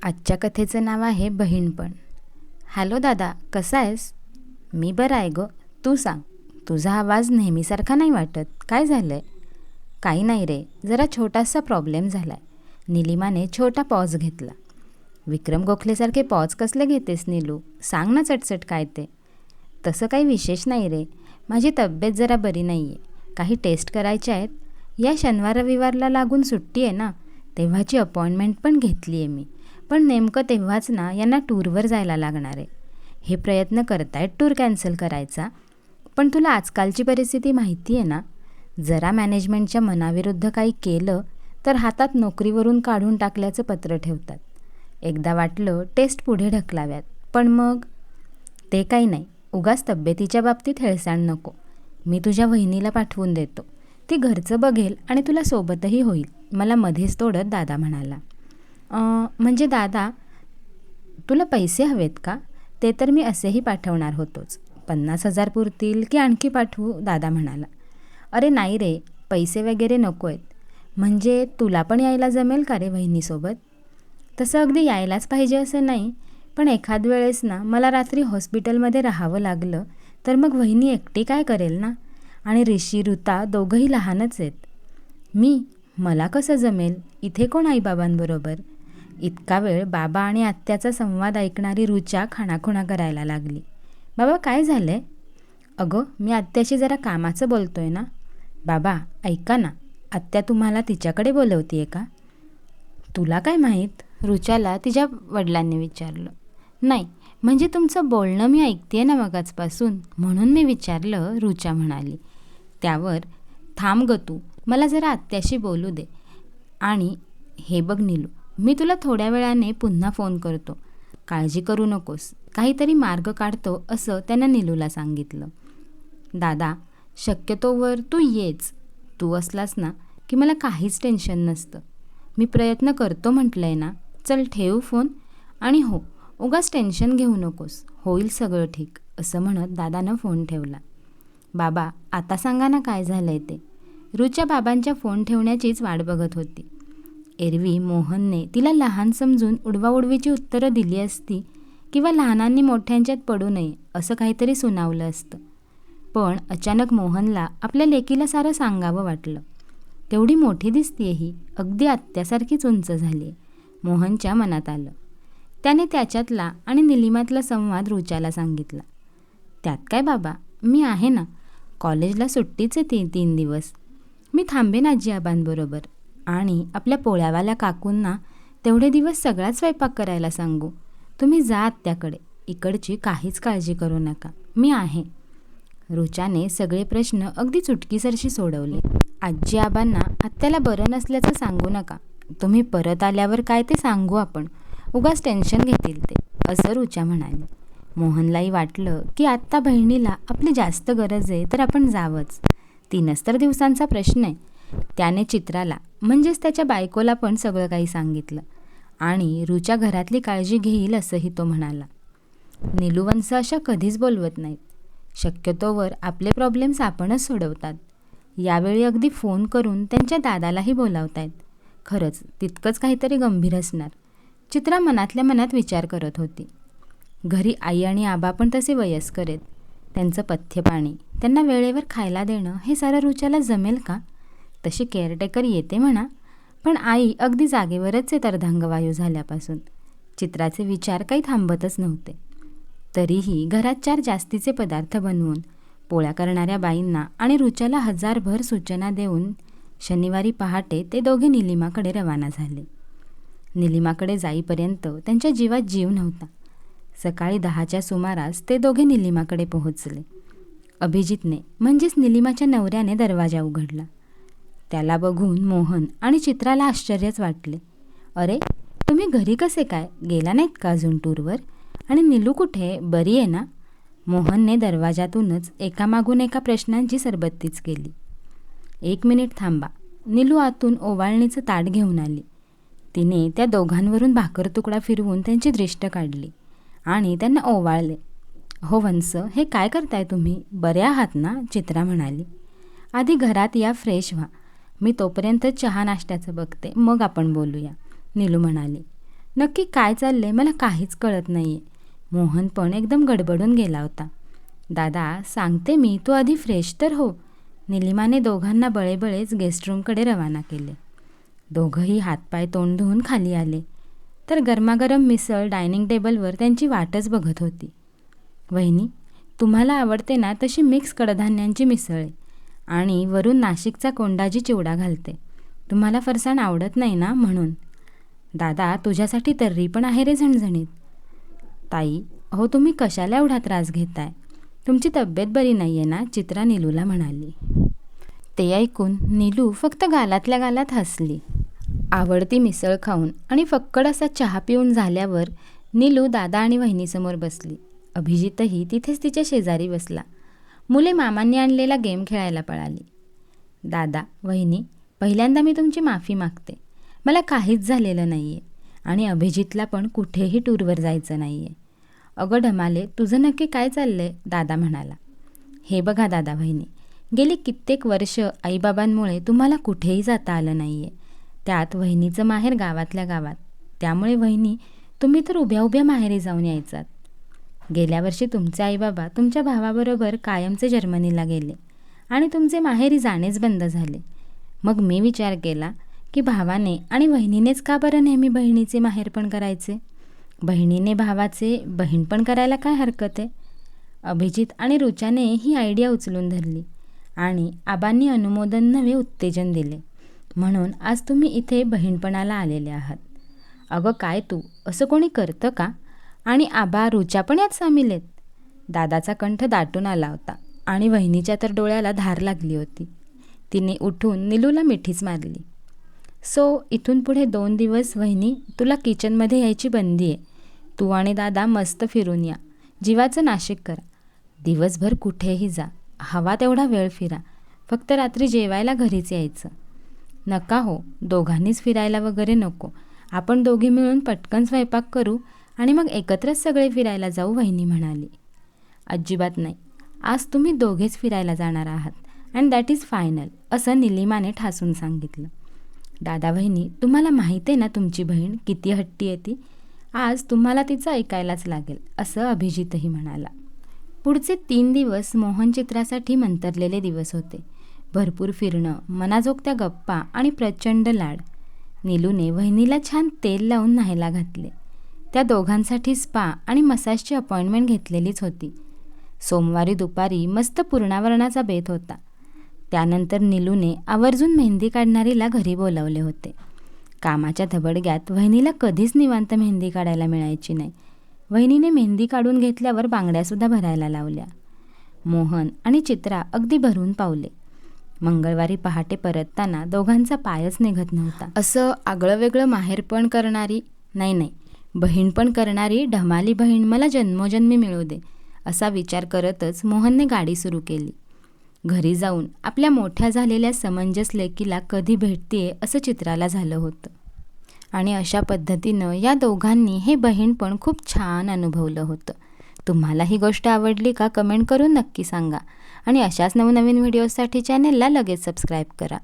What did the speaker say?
आजच्या कथेचं नाव आहे बहीणपण. हॅलो दादा, कसा आहेस? मी बरा आहे गं. तू सांग, तुझा आवाज नेहमीसारखा नाही वाटत. काय झालं आहे? काही नाही रे, जरा छोटासा प्रॉब्लेम झाला आहे. निलिमाने छोटा पॉज घेतला. विक्रम गोखलेसारखे पॉज कसले घेतेस नीलू? सांग ना चटचट काय ते. तसं काही विशेष नाही रे, माझी तब्येत जरा बरी नाही आहे. काही टेस्ट करायच्या आहेत. या शनिवार रविवारला लागून सुट्टी आहे ना, तेव्हाची अपॉइंटमेंट पण घेतली आहे मी. पण नेमकं तेव्हाच ना यांना टूरवर जायला लागणार आहे. हे प्रयत्न करतायत टूर कॅन्सल करायचा. पण तुला आजकालची परिस्थिती माहिती आहे ना, जरा मॅनेजमेंटच्या मनाविरुद्ध काही केलं तर हातात नोकरीवरून काढून टाकल्याचं पत्र ठेवतात. एकदा वाटलं टेस्ट पुढे ढकलाव्यात, पण मग ते काही नाही. उगाच तब्येतीच्या बाबतीत हेळसांड नको. मी तुझ्या वहिनीला पाठवून देतो. ती घरचं बघेल आणि तुला सोबतही होईल, मला मध्येच तोडत दादा म्हणाला. म्हणजे दादा, तुला पैसे हवेत का? ते तर मी असेही पाठवणार होतोच. 50,000 पुरतील की आणखी पाठवू? दादा म्हणाला. अरे नाही रे, पैसे वगैरे नको आहेत. म्हणजे तुला पण यायला जमेल का रे वहिनीसोबत? तसं अगदी यायलाच पाहिजे असं नाही, पण एखाद वेळेस ना मला रात्री हॉस्पिटलमध्ये राहावं लागलं तर मग वहिनी एकटी काय करेल ना. आणि ऋषी ऋता दोघंही लहानच आहेत. मला कसं जमेल? इथे कोण आईबाबांबरोबर? इतका वेळ बाबा आणि आत्याचा संवाद ऐकणारी रुचा खाणाखुणा करायला लागली. बाबा काय झालं आहे? अगं मी आत्याशी जरा कामाचं बोलतो आहे ना. बाबा ऐका ना, आत्या तुम्हाला तिच्याकडे बोलवते आहे का? तुला काय माहीत? रुचाला तिच्या वडिलांनी विचारलं. नाही, म्हणजे तुमचं बोलणं मी ऐकते ना मगाचपासून, म्हणून मी विचारलं, रुचा म्हणाली. त्यावर थांब गं तू, मला जरा आत्याशी बोलू दे. आणि हे बघ नीलू, मी तुला थोड्या वेळाने पुन्हा फोन करतो. काळजी करू नकोस, काहीतरी मार्ग काढतो असं त्यानं नीलूला सांगितलं. दादा, शक्यतोवर तू येच. तू असलास ना की मला काहीच टेन्शन नसतं. मी प्रयत्न करतो म्हटलं आहे ना. चल ठेव फोन. आणि हो, उगाच टेन्शन घेऊ नकोस, होईल सगळं ठीक, असं म्हणत दादानं फोन ठेवला. बाबा आता सांगा ना काय झालं आहे ते. रुच्या बाबांच्या फोन ठेवण्याचीच वाट बघत होती. एरवी मोहनने तिला लहान समजून उडवाउडवीची उत्तरं दिली असती किंवा लहानांनी मोठ्यांच्यात पडू नये असं काहीतरी सुनावलं असतं. पण अचानक मोहनला आपल्या लेकीला सारं सांगावं वाटलं. तेवढी मोठी दिसतीये ही, अगदी आत्यासारखीच उंच झाली आहे, मोहनच्या मनात आलं. त्याने त्याच्यातला आणि निलिमातला संवाद रुचाला सांगितला. त्यात काय बाबा, मी आहे ना, कॉलेजला सुट्टीच आहे 3 दिवस. मी थांबेन आजी आबांबरोबर. आणि आपल्या पोळ्यावाल्या काकूंना तेवढे दिवस सगळाच स्वयंपाक करायला सांगू. तुम्ही जा आत्याकडे, इकडची काहीच काळजी करू नका, मी आहे. रुचाने सगळे प्रश्न अगदी चुटकीसरशी सोडवले. आजी आबांना आत्याला बरं नसल्याचं सांगू नका. तुम्ही परत आल्यावर काय ते सांगू आपण, उगाच टेन्शन घेतील ते, असं रुचा म्हणाली. मोहनलाही वाटलं की आत्ता बहिणीला आपली जास्त गरज आहे तर आपण जावंच. 3च तर दिवसांचा प्रश्न आहे. त्याने चित्राला म्हणजेच त्याच्या बायकोला पण सगळं काही सांगितलं. आणि रुचा घरातली काळजी घेईल असंही तो म्हणाला. नीलुवंश अशा कधीच बोलवत नाहीत. शक्यतोवर आपले प्रॉब्लेम्स आपणच सोडवतात. यावेळी अगदी फोन करून त्यांच्या दादालाही बोलावतायत. खरंच तितकंच काहीतरी गंभीर असणार. चित्रा मनातल्या मनात विचार करत होती. घरी आई आणि आबा पण तसे वयस्कर आहेत. त्यांचं पथ्यपाणी, त्यांना वेळेवर खायला देणं हे सारं रुचाला जमेल का? तशी केअरटेकर येते म्हणा, पण आई अगदी जागेवरच आहे अर्धांगवायू झाल्यापासून. चित्राचे विचार काही थांबतच नव्हते. तरीही घरात 4 जास्तीचे पदार्थ बनवून पोळ्या करणाऱ्या बाईंना आणि रुचाला हजारभर सूचना देऊन शनिवारी पहाटे ते दोघे निलिमाकडे रवाना झाले. निलिमाकडे जाईपर्यंत त्यांच्या जीवात जीव नव्हता. सकाळी 10च्या सुमारास ते दोघे निलिमाकडे पोहोचले. अभिजितने म्हणजेच निलिमाच्या नवऱ्याने दरवाजा उघडला. त्याला बघून मोहन आणि चित्राला आश्चर्यच वाटले. अरे, तुम्ही घरी कसे काय? गेला नाहीत का अजून टूरवर? आणि नीलू कुठे, बरी आहे ना? मोहनने दरवाजातूनच एकामागून एका प्रश्नांची सरबत्तीच केली. 1 मिनिट थांबा. नीलू आतून ओवाळणीचं ताट घेऊन आली. तिने त्या दोघांवरून भाकर तुकडा फिरवून त्यांची दृष्ट काढली आणि त्यांना ओवाळले. हो वंस, हे काय करताय तुम्ही? बरे आहात ना? चित्रा म्हणाली. आधी घरात या, फ्रेश व्हा. मी तोपर्यंत चहा नाश्त्याचं बघते, मग आपण बोलूया, नीलू म्हणाली. नक्की काय चाललंय मला काहीच कळत नाही आहे. मोहन पण एकदम गडबडून गेला होता. दादा सांगते मी, तू आधी फ्रेश तर हो. निलिमाने दोघांना बळेबळेच गेस्ट रूमकडे रवाना केले. दोघंही हातपाय तोंड धुवून खाली आले तर गरमागरम मिसळ डायनिंग टेबलवर त्यांची वाटच बघत होती. वहिनी, तुम्हाला आवडते ना तशी मिक्स कडधान्यांची मिसळ आहे आणि वरून नाशिकचा कोंडाजी चिवडा घालते. तुम्हाला फरसाण आवडत नाही ना म्हणून. दादा तुझ्यासाठी तर्री पण आहे रे झणझणीत. ताई, अहो तुम्ही कशाला एवढा त्रास घेताय? तुमची तब्येत बरी नाही आहे ना, चित्रा नीलूला म्हणाली. ते ऐकून नीलू फक्त गालातल्या गालात हसली. आवडती मिसळ खाऊन आणि फक्कड असा चहा पिऊन झाल्यावर नीलू दादा आणि वहिनीसमोर बसली. अभिजितही तिथेच तिच्या शेजारी बसला. मुले मामांनी आणलेला गेम खेळायला पळाली. दादा, वहिनी, पहिल्यांदा मी तुमची माफी मागते. मला काहीच झालेलं नाही आहे आणि अभिजितला पण कुठेही टूरवर जायचं नाही आहे. अगं ढमाले, तुझं नक्की काय चाललं आहे? दादा म्हणाला. हे बघा दादा वहिनी, गेली कित्येक वर्ष आईबाबांमुळे तुम्हाला कुठेही जाता आलं नाही आहे. त्यात वहिनीचं माहेर गावातल्या गावात. त्यामुळे वहिनी, तुम्ही तर उभ्या उभ्या माहेरी जाऊन यायचात. गेल्या वर्षी तुमचे आईबाबा तुमच्या भावाबरोबर कायमचे जर्मनीला गेले आणि तुमचे माहेरी जाणेच बंद झाले. मग मी विचार केला की भावाने आणि वहिनीनेच का बरं नेहमी बहिणीचे माहेरपण करायचे? बहिणीने भावाचे बहीणपण करायला काय हरकत आहे? अभिजित आणि रुचाने ही आयडिया उचलून धरली आणि आबांनी अनुमोदन नव्हे उत्तेजन दिले. म्हणून आज तुम्ही इथे बहीणपणाला आलेले आहात. अगं काय तू, असं कोणी करतं का? आणि आबा रुचा पण यात सामील आहेत. दादाचा कंठ दाटून आला होता आणि वहिनीच्या तर डोळ्याला धार लागली होती. तिने उठून नीलूला मिठीच मारली. सो इथून पुढे 2 दिवस वहिनी तुला किचनमध्ये यायची बंदी आहे. तू आणि दादा मस्त फिरून या, जीवाचं नाशिक करा. दिवसभर कुठेही जा, हवा तेवढा वेळ फिरा. फक्त रात्री जेवायला घरीच यायचं. नका हो, दोघांनीच फिरायला वगैरे नको. आपण दोघी मिळून पटकन स्वयंपाक करू आणि मग एकत्रच सगळे फिरायला जाऊ, वहिनी म्हणाली. अजिबात नाही, आज तुम्ही दोघेच फिरायला जाणार आहात अँड दॅट इज फायनल, असं निलिमाने ठासून सांगितलं. दादा वहिनी, तुम्हाला माहिती आहे ना तुमची बहीण किती हट्टी आहे ती. आज तुम्हाला तिचं ऐकायलाच लागेल, असं अभिजितही म्हणाला. पुढचे 3 दिवस मोहन चित्रासाठी मंतरलेले दिवस होते. भरपूर फिरणं, मनाजोगत्या गप्पा आणि प्रचंड लाड. नीलूने वहिनीला छान तेल लावून न्हायला घातले. त्या दोघांसाठी स्पा आणि मसाजची अपॉइंटमेंट घेतलेलीच होती. सोमवारी दुपारी मस्त पूर्णावरणाचा बेत होता. त्यानंतर नीलूने आवर्जून मेहंदी काढणारीला घरी बोलावले होते. कामाच्या धबडग्यात वहिनीला कधीच निवांत मेहंदी काढायला मिळायची नाही. वहिनीने मेहंदी काढून घेतल्यावर बांगड्यासुद्धा भरायला लावल्या. मोहन आणि चित्रा अगदी भरून पावले. मंगळवारी पहाटे परतताना दोघांचा पायच निघत नव्हता. असं आगळं वेगळं माहेरपण करणारी, नाही बहीणपण करणारी ढमाली बहीण मला जन्मोजन्मी मिळू दे, असा विचार करतच मोहनने गाडी सुरू केली. घरी जाऊन आपल्या मोठ्या झालेल्या समंजस लेकीला कधी भेटतेय असं चित्राला झालं होतं. आणि अशा पद्धतीनं या दोघांनी हे बहीणपण खूप छान अनुभवलं होतं. तुम्हाला ही गोष्ट आवडली का? कमेंट करून नक्की सांगा आणि अशाच नवनवीन व्हिडिओसाठी चॅनेलला लगेच सबस्क्राईब करा.